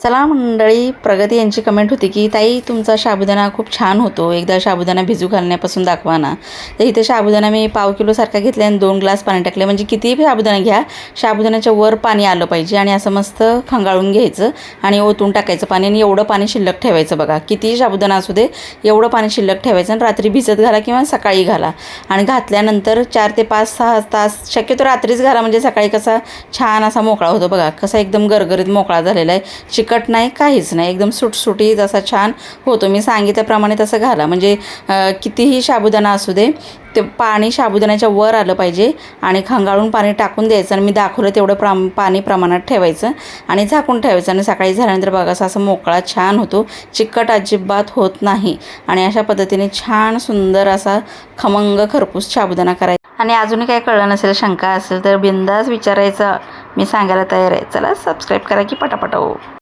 चला मंडळी, प्रगती यांची कमेंट होती की ताई तुमचा साबुदाणा खूप छान होतो, एकदा साबुदाणा भिजू घालण्यापासून दाखवा ना. तर इथे साबुदाणा मी पाव किलो सारखा घेतला आणि 2 ग्लास पाणी टाकले. म्हणजे कितीही साबुदाणा घ्या, साबुदाण्याच्या वर पाणी आलं पाहिजे आणि असं मस्त खंगाळून घ्यायचं आणि ओतून टाकायचं पाणी आणि एवढं पाणी शिल्लक ठेवायचं. बघा कितीही साबुदाणा असू दे एवढं पाणी शिल्लक ठेवायचं आणि रात्री भिजत घाला किंवा सकाळी घाला. आणि घातल्यानंतर 4 ते 5-6 तास, शक्यतो रात्रीच घाला म्हणजे सकाळी कसा छान असा मोकळा होतो. बघा कसा एकदम गरगरीत मोकळा झालेला आहे, चिकट नाही काहीच नाही, एकदम सुटसुटीत असा छान होतो. मी सांगितल्याप्रमाणे तसं घाला म्हणजे कितीही साबुदाणा असू दे ते पाणी साबुदाण्याच्या वर आलं पाहिजे आणि खंगाळून पाणी टाकून द्यायचं आणि मी दाखवलं तेवढं पाणी प्रमाणात ठेवायचं आणि झाकून ठेवायचं आणि सकाळी झाल्यानंतर बघा असा मोकळा छान होतो, चिकट अजिबात होत नाही. आणि अशा पद्धतीने छान सुंदर असा खमंग खरपूस साबुदाणा करायचा. आणि अजूनही काही कळलं नसेल, शंका असेल तर बिंदास विचारायचं, मी सांगायला तयार आहे. चला सबस्क्राईब करा की पटापट हो.